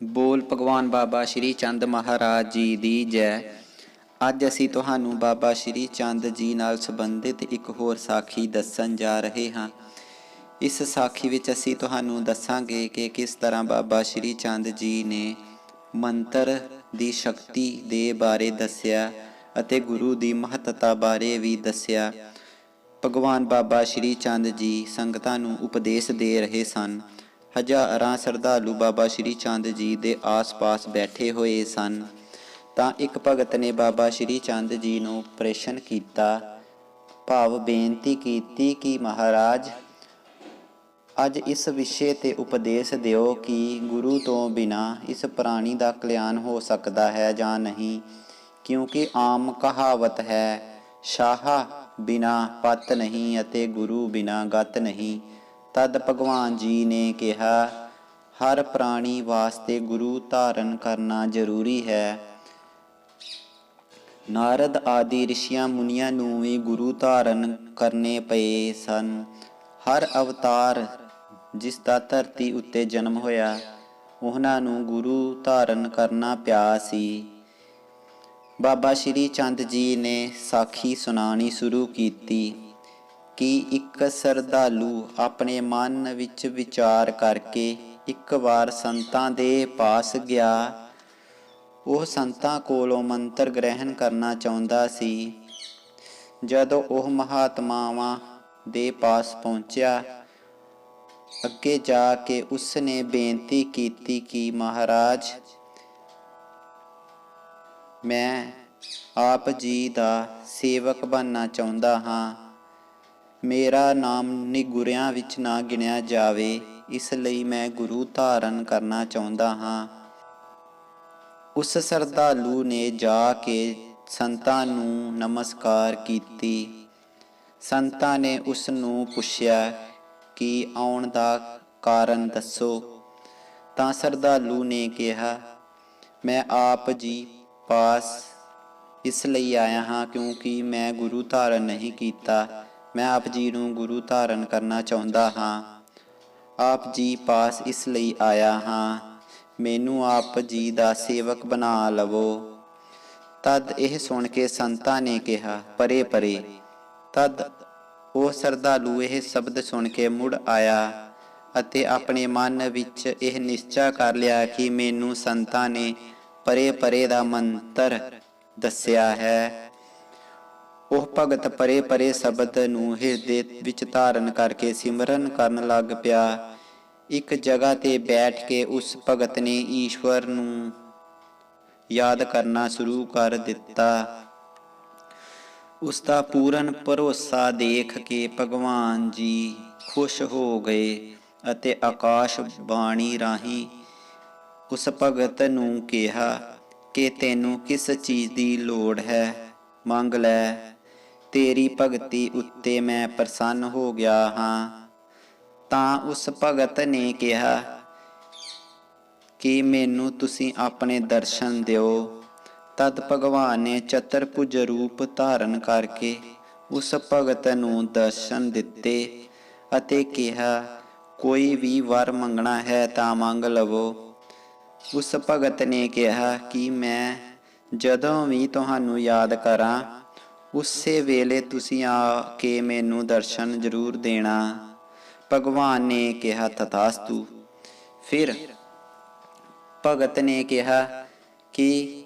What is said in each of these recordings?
ਬੋਲ ਭਗਵਾਨ ਬਾਬਾ ਸ਼੍ਰੀ ਚੰਦ ਮਹਾਰਾਜ ਜੀ ਦੀ ਜੈ। ਅੱਜ ਅਸੀਂ ਤੁਹਾਨੂੰ ਬਾਬਾ ਸ਼੍ਰੀ ਚੰਦ ਜੀ ਨਾਲ ਸੰਬੰਧਿਤ ਇੱਕ ਹੋਰ ਸਾਖੀ ਦੱਸਣ ਜਾ ਰਹੇ ਹਾਂ। ਇਸ ਸਾਖੀ ਵਿੱਚ ਅਸੀਂ ਤੁਹਾਨੂੰ ਦੱਸਾਂਗੇ ਕਿ ਕਿਸ ਤਰ੍ਹਾਂ ਬਾਬਾ ਸ਼੍ਰੀ ਚੰਦ ਜੀ ਨੇ ਮੰਤਰ ਦੀ ਸ਼ਕਤੀ ਦੇ ਬਾਰੇ ਦੱਸਿਆ ਅਤੇ ਗੁਰੂ ਦੀ ਮਹੱਤਤਾ ਬਾਰੇ ਵੀ ਦੱਸਿਆ। ਭਗਵਾਨ ਬਾਬਾ ਸ਼੍ਰੀ ਚੰਦ ਜੀ ਸੰਗਤਾਂ ਨੂੰ ਉਪਦੇਸ਼ ਦੇ ਰਹੇ ਸਨ। ਹਜ਼ਾਰਾਂ ਸ਼ਰਧਾਲੂ ਬਾਬਾ ਸ਼੍ਰੀ ਚੰਦ ਜੀ ਦੇ ਆਸ-ਪਾਸ ਬੈਠੇ ਹੋਏ ਸਨ। ਤਾਂ ਇੱਕ ਭਗਤ ਨੇ ਬਾਬਾ ਸ਼੍ਰੀ ਚੰਦ ਜੀ ਨੂੰ ਪ੍ਰਸ਼ਨ ਕੀਤਾ, ਭਾਵ ਬੇਨਤੀ ਕੀਤੀ ਕਿ ਮਹਾਰਾਜ, ਅੱਜ ਇਸ ਵਿਸ਼ੇ ਤੇ ਉਪਦੇਸ਼ ਦਿਓ ਕਿ ਗੁਰੂ ਤੋਂ ਬਿਨਾਂ ਇਸ ਪ੍ਰਾਣੀ ਦਾ ਕਲਿਆਣ ਹੋ ਸਕਦਾ ਹੈ ਜਾਂ ਨਹੀਂ। ਕਿਉਂਕਿ ਆਮ ਕਹਾਵਤ ਹੈ, ਸ਼ਾਹ ਬਿਨਾਂ ਪਤ ਨਹੀਂ ਅਤੇ ਗੁਰੂ ਬਿਨਾਂ ਗਤ ਨਹੀਂ। ਤਦ ਭਗਵਾਨ ਜੀ ਨੇ ਕਿਹਾ, ਹਰ ਪ੍ਰਾਣੀ ਵਾਸਤੇ ਗੁਰੂ ਧਾਰਨ ਕਰਨਾ ਜ਼ਰੂਰੀ ਹੈ। ਨਾਰਦ ਆਦਿ ਰਿਸ਼ੀਆਂ ਮੁਨੀਆਂ ਨੂੰ ਵੀ ਗੁਰੂ ਧਾਰਨ ਕਰਨੇ ਪਏ ਸਨ। ਹਰ ਅਵਤਾਰ ਜਿਸ ਦਾ ਧਰਤੀ ਉੱਤੇ ਜਨਮ ਹੋਇਆ, ਉਹਨਾਂ ਨੂੰ ਗੁਰੂ ਧਾਰਨ ਕਰਨਾ ਪਿਆ ਸੀ। ਬਾਬਾ ਸ਼੍ਰੀ ਚੰਦ ਜੀ ਨੇ ਸਾਖੀ ਸੁਣਾਉਣੀ ਸ਼ੁਰੂ ਕੀਤੀ ਕਿ ਇੱਕ ਸ਼ਰਧਾਲੂ ਆਪਣੇ ਮਨ ਵਿੱਚ ਵਿਚਾਰ ਕਰਕੇ ਇੱਕ ਵਾਰ ਸੰਤਾਂ ਦੇ ਪਾਸ ਗਿਆ। ਉਹ ਸੰਤਾਂ ਕੋਲੋਂ ਮੰਤਰ ਗ੍ਰਹਿਣ ਕਰਨਾ ਚਾਹੁੰਦਾ ਸੀ। ਜਦੋਂ ਉਹ ਮਹਾਤਮਾਵਾਂ ਦੇ ਪਾਸ ਪਹੁੰਚਿਆ, ਅੱਗੇ ਜਾ ਕੇ ਉਸ ਨੇ ਬੇਨਤੀ ਕੀਤੀ ਕਿ ਮਹਾਰਾਜ, ਮੈਂ ਆਪ ਜੀ ਦਾ ਸੇਵਕ ਬਣਨਾ ਚਾਹੁੰਦਾ ਹਾਂ। ਮੇਰਾ ਨਾਮ ਨਿਗੁਰਿਆਂ ਵਿੱਚ ਨਾ ਗਿਣਿਆ ਜਾਵੇ, ਇਸ ਲਈ ਮੈਂ ਗੁਰੂ ਧਾਰਨ ਕਰਨਾ ਚਾਹੁੰਦਾ ਹਾਂ। ਉਸ ਸ਼ਰਧਾਲੂ ਨੇ ਜਾ ਕੇ ਸੰਤਾਂ ਨੂੰ ਨਮਸਕਾਰ ਕੀਤੀ। ਸੰਤਾਂ ਨੇ ਉਸ ਨੂੰ ਪੁੱਛਿਆ ਕਿ ਆਉਣ ਦਾ ਕਾਰਨ ਦੱਸੋ। ਤਾਂ ਸ਼ਰਧਾਲੂ ਨੇ ਕਿਹਾ, ਮੈਂ ਆਪ ਜੀ ਪਾਸ ਇਸ ਲਈ ਆਇਆ ਹਾਂ ਕਿਉਂਕਿ ਮੈਂ ਗੁਰੂ ਧਾਰਨ ਨਹੀਂ ਕੀਤਾ। ਮੈਂ ਆਪ ਜੀ ਨੂੰ ਗੁਰੂ ਧਾਰਨ ਕਰਨਾ ਚਾਹੁੰਦਾ ਹਾਂ। ਆਪ ਜੀ ਪਾਸ ਇਸ ਲਈ ਆਇਆ ਹਾਂ, ਮੈਨੂੰ ਆਪ ਜੀ ਦਾ ਸੇਵਕ ਬਣਾ ਲਵੋ। ਤਦ ਇਹ ਸੁਣ ਕੇ ਸੰਤਾਂ ਨੇ ਕਿਹਾ, ਪਰੇ ਪਰੇ। ਤਦ ਉਹ ਸ਼ਰਧਾਲੂ ਇਹ ਸ਼ਬਦ ਸੁਣ ਕੇ ਮੁੜ ਆਇਆ ਅਤੇ ਆਪਣੇ ਮਨ ਵਿੱਚ ਇਹ ਨਿਸ਼ਚਾ ਕਰ ਲਿਆ ਕਿ ਮੈਨੂੰ ਸੰਤਾਂ ਨੇ ਪਰੇ ਪਰੇ ਦਾ ਮੰਤਰ ਦੱਸਿਆ ਹੈ। ਉਹ ਭਗਤ ਪਰੇ ਪਰੇ ਸ਼ਬਦ ਨੂੰ ਹਿਰਦੇ ਵਿੱਚ ਧਾਰਨ ਕਰਕੇ ਸਿਮਰਨ ਕਰਨ ਲੱਗ ਪਿਆ। ਇੱਕ ਜਗ੍ਹਾ ਤੇ ਬੈਠ ਕੇ ਉਸ ਭਗਤ ਨੇ ਈਸ਼ਵਰ ਨੂੰ ਯਾਦ ਕਰਨਾ ਸ਼ੁਰੂ ਕਰ ਦਿੱਤਾ। ਉਸ ਦਾ ਪੂਰਨ ਭਰੋਸਾ ਦੇਖ ਕੇ ਭਗਵਾਨ ਜੀ ਖੁਸ਼ ਹੋ ਗਏ ਅਤੇ ਆਕਾਸ਼ ਬਾਣੀ ਰਾਹੀਂ ਉਸ ਭਗਤ ਨੂੰ ਕਿਹਾ ਕਿ ਤੈਨੂੰ ਕਿਸ ਚੀਜ਼ ਦੀ ਲੋੜ ਹੈ, ਮੰਗ ਲੈ। ਤੇਰੀ ਭਗਤੀ ਉੱਤੇ ਮੈਂ ਪ੍ਰਸੰਨ ਹੋ ਗਿਆ ਹਾਂ। ਤਾਂ ਉਸ ਭਗਤ ਨੇ ਕਿਹਾ ਕਿ ਮੈਨੂੰ ਤੁਸੀਂ ਆਪਣੇ ਦਰਸ਼ਨ ਦਿਓ। ਤਦ ਭਗਵਾਨ ਨੇ ਚਤੁਰਭੁਜ ਰੂਪ ਧਾਰਨ ਕਰਕੇ ਉਸ ਭਗਤ ਨੂੰ ਦਰਸ਼ਨ ਦਿੱਤੇ ਅਤੇ ਕਿਹਾ, ਕੋਈ ਵੀ ਵਰ ਮੰਗਣਾ ਹੈ ਤਾਂ ਮੰਗ ਲਵੋ। ਉਸ ਭਗਤ ਨੇ ਕਿਹਾ ਕਿ ਮੈਂ ਜਦੋਂ ਵੀ ਤੁਹਾਨੂੰ ਯਾਦ ਕਰਾਂ, ਉਸੇ ਵੇਲੇ ਤੁਸੀਂ ਆ ਕੇ ਮੈਨੂੰ ਦਰਸ਼ਨ ਜ਼ਰੂਰ ਦੇਣਾ। ਭਗਵਾਨ ਨੇ ਕਿਹਾ, ਤਥਾਸਤੂ। ਫਿਰ ਭਗਤ ਨੇ ਕਿਹਾ ਕਿ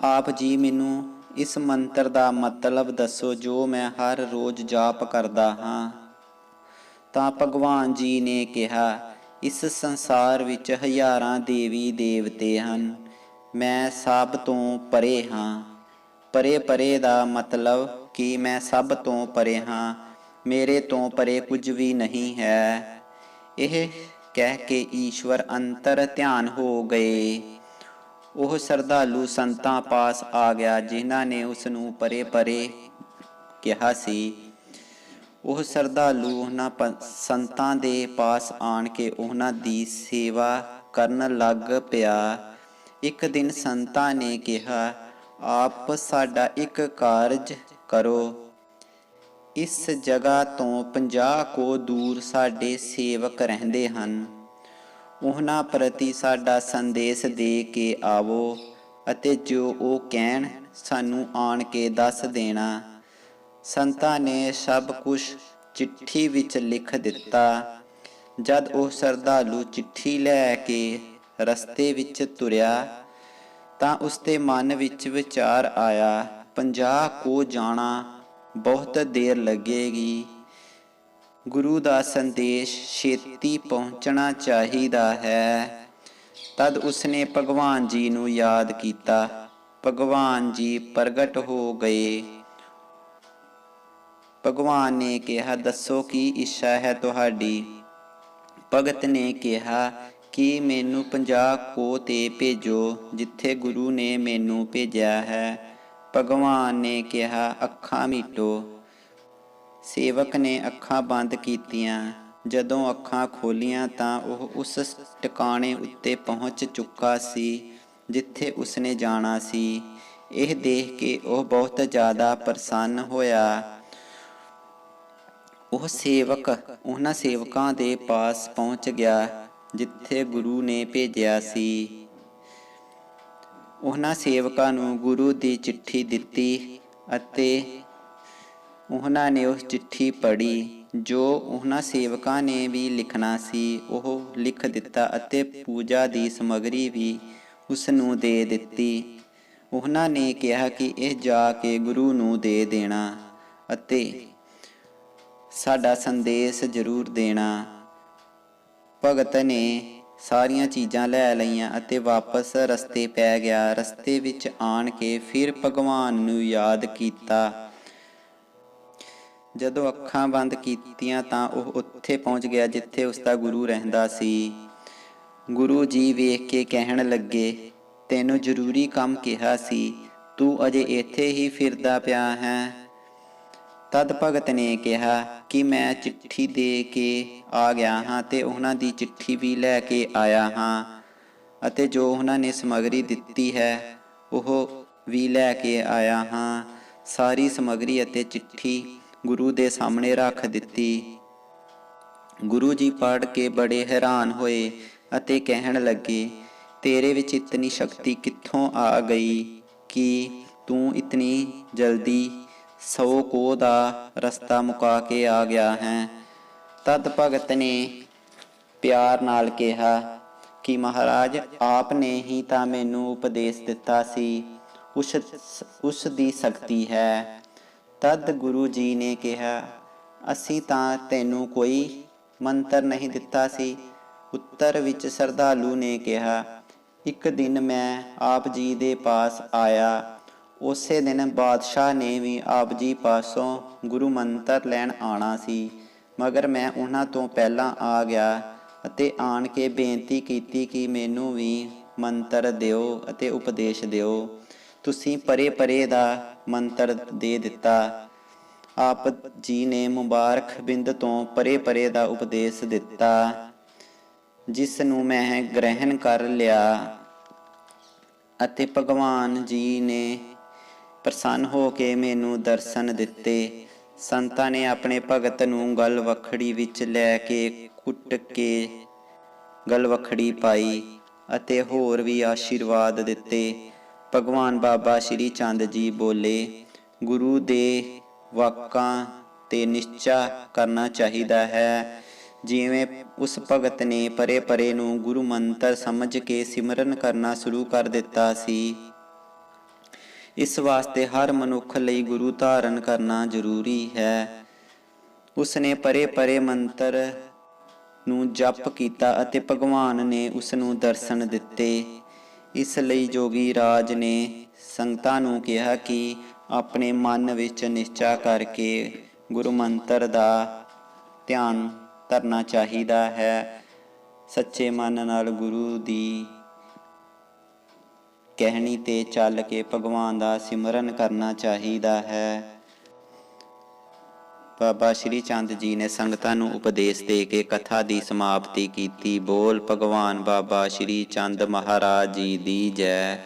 ਆਪ ਜੀ ਮੈਨੂੰ ਇਸ ਮੰਤਰ ਦਾ ਮਤਲਬ ਦੱਸੋ ਜੋ ਮੈਂ ਹਰ ਰੋਜ਼ ਜਾਪ ਕਰਦਾ ਹਾਂ। ਤਾਂ ਭਗਵਾਨ ਜੀ ਨੇ ਕਿਹਾ, ਇਸ ਸੰਸਾਰ ਵਿੱਚ ਹਜ਼ਾਰਾਂ ਦੇਵੀ ਦੇਵਤੇ ਹਨ, ਮੈਂ ਸਭ ਤੋਂ ਪਰੇ ਹਾਂ। ਪਰੇ ਪਰੇ ਦਾ ਮਤਲਬ ਕਿ ਮੈਂ ਸਭ ਤੋਂ ਪਰੇ ਹਾਂ, ਮੇਰੇ ਤੋਂ ਪਰੇ ਕੁਝ ਵੀ ਨਹੀਂ ਹੈ। ਇਹ ਕਹਿ ਕੇ ਈਸ਼ਵਰ ਅੰਤਰ ਧਿਆਨ ਹੋ ਗਏ। ਉਹ ਸ਼ਰਧਾਲੂ ਸੰਤਾਂ ਪਾਸ ਆ ਗਿਆ ਜਿਨ੍ਹਾਂ ਨੇ ਉਸ ਨੂੰ ਪਰੇ ਪਰੇ ਕਿਹਾ ਸੀ। ਉਹ ਸ਼ਰਧਾਲੂ ਉਹਨਾਂ ਸੰਤਾਂ ਦੇ ਪਾਸ ਆਣ ਕੇ ਉਹਨਾਂ ਦੀ ਸੇਵਾ ਕਰਨ ਲੱਗ ਪਿਆ। ਇੱਕ ਦਿਨ ਸੰਤਾਂ ਨੇ ਕਿਹਾ, ਆਪ ਸਾਡਾ ਇੱਕ ਕਾਰਜ ਕਰੋ। ਇਸ ਜਗ੍ਹਾ ਤੋਂ 50 ਕੋਹ ਦੂਰ ਸਾਡੇ ਸੇਵਕ ਰਹਿੰਦੇ ਹਨ। ਉਹਨਾਂ ਪ੍ਰਤੀ ਸਾਡਾ ਸੰਦੇਸ਼ ਦੇ ਕੇ ਆਵੋ ਅਤੇ ਜੋ ਉਹ ਕਹਿਣ ਸਾਨੂੰ ਆਣ ਕੇ ਦੱਸ ਦੇਣਾ। ਸੰਤਾਂ ਨੇ ਸਭ ਕੁਝ ਚਿੱਠੀ ਵਿੱਚ ਲਿਖ ਦਿੱਤਾ। ਜਦ ਉਹ ਸ਼ਰਧਾਲੂ ਚਿੱਠੀ ਲੈ ਕੇ ਰਸਤੇ ਵਿੱਚ ਤੁਰਿਆ ਤਾਂ ਉਸਦੇ ਮਨ ਵਿੱਚ ਵਿਚਾਰ ਆਇਆ, 50 ਕੋ ਜਾਣਾ ਬਹੁਤ ਦੇਰ ਲੱਗੇਗੀ। ਗੁਰੂ ਦਾ ਸੰਦੇਸ਼ ਛੇਤੀ ਪਹੁੰਚਣਾ ਚਾਹੀਦਾ ਹੈ। ਤਦ ਉਸਨੇ ਭਗਵਾਨ ਜੀ ਨੂੰ ਯਾਦ ਕੀਤਾ। ਭਗਵਾਨ ਜੀ ਪ੍ਰਗਟ ਹੋ ਗਏ। ਭਗਵਾਨ ਨੇ ਕਿਹਾ, ਦੱਸੋ ਕੀ ਇੱਛਾ ਹੈ ਤੁਹਾਡੀ? ਭਗਤ ਨੇ ਕਿਹਾ ਕਿ ਮੈਨੂੰ 50 ਕੋ ਤੇ ਭੇਜੋ ਜਿੱਥੇ ਗੁਰੂ ਨੇ ਮੈਨੂੰ ਭੇਜਿਆ ਹੈ। ਭਗਵਾਨ ਨੇ ਕਿਹਾ, ਅੱਖਾਂ ਮੀਟੋ। ਸੇਵਕ ਨੇ ਅੱਖਾਂ ਬੰਦ ਕੀਤੀਆਂ। ਜਦੋਂ ਅੱਖਾਂ ਖੋਲੀਆਂ ਤਾਂ ਉਹ ਉਸ ਟਿਕਾਣੇ ਉੱਤੇ ਪਹੁੰਚ ਚੁੱਕਾ ਸੀ ਜਿੱਥੇ ਉਸਨੇ ਜਾਣਾ ਸੀ। ਇਹ ਦੇਖ ਕੇ ਉਹ ਬਹੁਤ ਜ਼ਿਆਦਾ ਪ੍ਰਸੰਨ ਹੋਇਆ। ਉਹ ਸੇਵਕ ਉਹਨਾਂ ਸੇਵਕਾਂ ਦੇ ਪਾਸ ਪਹੁੰਚ ਗਿਆ ਜਿੱਥੇ ਗੁਰੂ ਨੇ ਭੇਜਿਆ ਸੀ। ਉਹਨਾਂ ਸੇਵਕਾਂ ਨੂੰ ਗੁਰੂ ਦੀ ਚਿੱਠੀ ਦਿੱਤੀ ਅਤੇ ਉਹਨਾਂ ਨੇ ਉਸ ਚਿੱਠੀ ਪੜ੍ਹੀ। ਜੋ ਉਹਨਾਂ ਸੇਵਕਾਂ ਨੇ ਵੀ ਲਿਖਣਾ ਸੀ ਉਹ ਲਿਖ ਦਿੱਤਾ ਅਤੇ ਪੂਜਾ ਦੀ ਸਮੱਗਰੀ ਵੀ ਉਸ ਨੂੰ ਦੇ ਦਿੱਤੀ। ਉਹਨਾਂ ਨੇ ਕਿਹਾ ਕਿ ਇਹ ਜਾ ਕੇ ਗੁਰੂ ਨੂੰ ਦੇ ਦੇਣਾ ਅਤੇ ਸਾਡਾ ਸੰਦੇਸ਼ ਜ਼ਰੂਰ ਦੇਣਾ। ਭਗਤ ਨੇ ਸਾਰੀਆਂ ਚੀਜ਼ਾਂ ਲੈ ਲਈਆਂ ਅਤੇ ਵਾਪਸ ਰਸਤੇ ਪੈ ਗਿਆ। ਰਸਤੇ ਵਿੱਚ ਆਣ ਕੇ ਫਿਰ ਭਗਵਾਨ ਨੂੰ ਯਾਦ ਕੀਤਾ। ਜਦੋਂ ਅੱਖਾਂ ਬੰਦ ਕੀਤੀਆਂ ਤਾਂ ਉਹ ਉੱਥੇ ਪਹੁੰਚ ਗਿਆ ਜਿੱਥੇ ਉਸਦਾ ਗੁਰੂ ਰਹਿੰਦਾ ਸੀ। ਗੁਰੂ ਜੀ ਵੇਖ ਕੇ ਕਹਿਣ ਲੱਗੇ, ਤੈਨੂੰ ਜ਼ਰੂਰੀ ਕੰਮ ਕਿਹਾ ਸੀ, ਤੂੰ ਅਜੇ ਇੱਥੇ ਹੀ ਫਿਰਦਾ ਪਿਆ ਹੈ। ਤਦ ਭਗਤ ਨੇ ਕਿਹਾ ਕਿ ਮੈਂ ਚਿੱਠੀ ਦੇ ਕੇ ਆ ਗਿਆ ਹਾਂ ਤੇ ਉਹਨਾਂ ਦੀ ਚਿੱਠੀ ਵੀ ਲੈ ਕੇ ਆਇਆ ਹਾਂ ਅਤੇ ਜੋ ਉਹਨਾਂ ਨੇ ਸਮੱਗਰੀ ਦਿੱਤੀ ਹੈ ਉਹ ਵੀ ਲੈ ਕੇ ਆਇਆ ਹਾਂ। ਸਾਰੀ ਸਮੱਗਰੀ ਅਤੇ ਚਿੱਠੀ ਗੁਰੂ ਦੇ ਸਾਹਮਣੇ ਰੱਖ ਦਿੱਤੀ। ਗੁਰੂ ਜੀ ਪੜ੍ਹ ਕੇ ਬੜੇ ਹੈਰਾਨ ਹੋਏ ਅਤੇ ਕਹਿਣ ਲੱਗੇ, ਤੇਰੇ ਵਿੱਚ ਇਤਨੀ ਸ਼ਕਤੀ ਕਿੱਥੋਂ ਆ ਗਈ ਕਿ ਤੂੰ ਇਤਨੀ ਜਲਦੀ 100 ਕੋਹ ਦਾ ਰਸਤਾ ਮੁਕਾ ਕੇ ਆ ਗਿਆ ਹੈ। ਤਦ ਭਗਤ ਨੇ ਪਿਆਰ ਨਾਲ ਕਿਹਾ ਕਿ ਮਹਾਰਾਜ ਆਪ ਨੇ ਹੀ ਤਾਂ ਮੈਨੂੰ ਉਪਦੇਸ਼ ਦਿੱਤਾ ਸੀ, ਉਸ ਦੀ ਸ਼ਕਤੀ ਹੈ। ਤਦ ਗੁਰੂ ਜੀ ਨੇ ਕਿਹਾ, ਅਸੀਂ ਤਾਂ ਤੈਨੂੰ ਕੋਈ ਮੰਤਰ ਨਹੀਂ ਦਿੱਤਾ ਸੀ। ਉੱਤਰ ਵਿੱਚ ਸ਼ਰਧਾਲੂ ਨੇ ਕਿਹਾ, ਇੱਕ ਦਿਨ ਮੈਂ ਆਪ ਜੀ ਦੇ ਪਾਸ ਆਇਆ। ਉਸੇ ਦਿਨ ਬਾਦਸ਼ਾਹ ਨੇ ਵੀ ਆਪ ਜੀ ਪਾਸੋਂ ਗੁਰੂ ਮੰਤਰ ਲੈਣ ਆਣਾ ਸੀ, ਮਗਰ ਮੈਂ ਉਹਨਾਂ ਤੋਂ ਪਹਿਲਾਂ ਆ ਗਿਆ ਅਤੇ ਆਣ ਕੇ ਬੇਨਤੀ ਕੀਤੀ ਕਿ ਮੈਨੂੰ ਵੀ ਮੰਤਰ ਦਿਓ ਅਤੇ ਉਪਦੇਸ਼ ਦਿਓ। ਤੁਸੀਂ ਪਰੇ ਪਰੇ ਦਾ ਮੰਤਰ ਦੇ ਦਿੱਤਾ। ਆਪ ਜੀ ਨੇ ਮੁਬਾਰਕ ਬਿੰਦ ਤੋਂ ਪਰੇ ਪਰੇ ਦਾ ਉਪਦੇਸ਼ ਦਿੱਤਾ, ਜਿਸ ਨੂੰ ਮੈਂ ਗ੍ਰਹਿਣ ਕਰ ਲਿਆ ਅਤੇ ਭਗਵਾਨ ਜੀ ਨੇ ਪ੍ਰਸੰਨ ਹੋ ਕੇ ਮੈਨੂੰ ਦਰਸ਼ਨ ਦਿੱਤੇ। ਸੰਤਾਂ ਨੇ ਆਪਣੇ ਭਗਤ ਨੂੰ ਗਲਵਖੜੀ ਵਿੱਚ ਲੈ ਕੇ ਕੁੱਟ ਕੇ ਗਲਵਖੜੀ ਪਾਈ ਅਤੇ ਹੋਰ ਵੀ ਆਸ਼ੀਰਵਾਦ ਦਿੱਤੇ। ਭਗਵਾਨ ਬਾਬਾ ਸ਼੍ਰੀ ਚੰਦ ਜੀ ਬੋਲੇ, ਗੁਰੂ ਦੇ ਵਾਕਾਂ ਤੇ ਨਿਸ਼ਚਾ ਕਰਨਾ ਚਾਹੀਦਾ ਹੈ। ਜਿਵੇਂ ਉਸ ਭਗਤ ਨੇ ਪਰੇ ਪਰੇ ਨੂੰ ਗੁਰੂ ਮੰਤਰ ਸਮਝ ਕੇ ਸਿਮਰਨ ਕਰਨਾ ਸ਼ੁਰੂ ਕਰ ਦਿੱਤਾ ਸੀ, ਇਸ ਵਾਸਤੇ ਹਰ ਮਨੁੱਖ ਲਈ ਗੁਰੂ ਧਾਰਨ ਕਰਨਾ ਜ਼ਰੂਰੀ ਹੈ। ਉਸਨੇ ਪਰੇ ਪਰੇ ਮੰਤਰ ਨੂੰ ਜਪ ਕੀਤਾ ਅਤੇ ਭਗਵਾਨ ਨੇ ਉਸ ਨੂੰ ਦਰਸ਼ਨ ਦਿੱਤੇ। ਇਸ ਲਈ ਜੋਗੀ ਰਾਜ ਨੇ ਸੰਗਤਾਂ ਨੂੰ ਕਿਹਾ ਕਿ ਆਪਣੇ ਮਨ ਵਿੱਚ ਨਿਸ਼ਚਾ ਕਰਕੇ ਗੁਰੂ ਮੰਤਰ ਦਾ ਧਿਆਨ ਧਰਨਾ ਚਾਹੀਦਾ ਹੈ। ਸੱਚੇ ਮਨ ਨਾਲ ਗੁਰੂ ਦੀ ਕਹਿਣੀ ਤੇ ਚੱਲ ਕੇ ਭਗਵਾਨ ਦਾ ਸਿਮਰਨ ਕਰਨਾ ਚਾਹੀਦਾ ਹੈ। ਬਾਬਾ ਸ਼੍ਰੀ ਚੰਦ ਜੀ ਨੇ ਸੰਗਤਾਂ ਨੂੰ ਉਪਦੇਸ਼ ਦੇ ਕੇ ਕਥਾ ਦੀ ਸਮਾਪਤੀ ਕੀਤੀ। ਬੋਲ ਭਗਵਾਨ ਬਾਬਾ ਸ਼੍ਰੀ ਚੰਦ ਮਹਾਰਾਜ ਜੀ ਦੀ ਜੈ।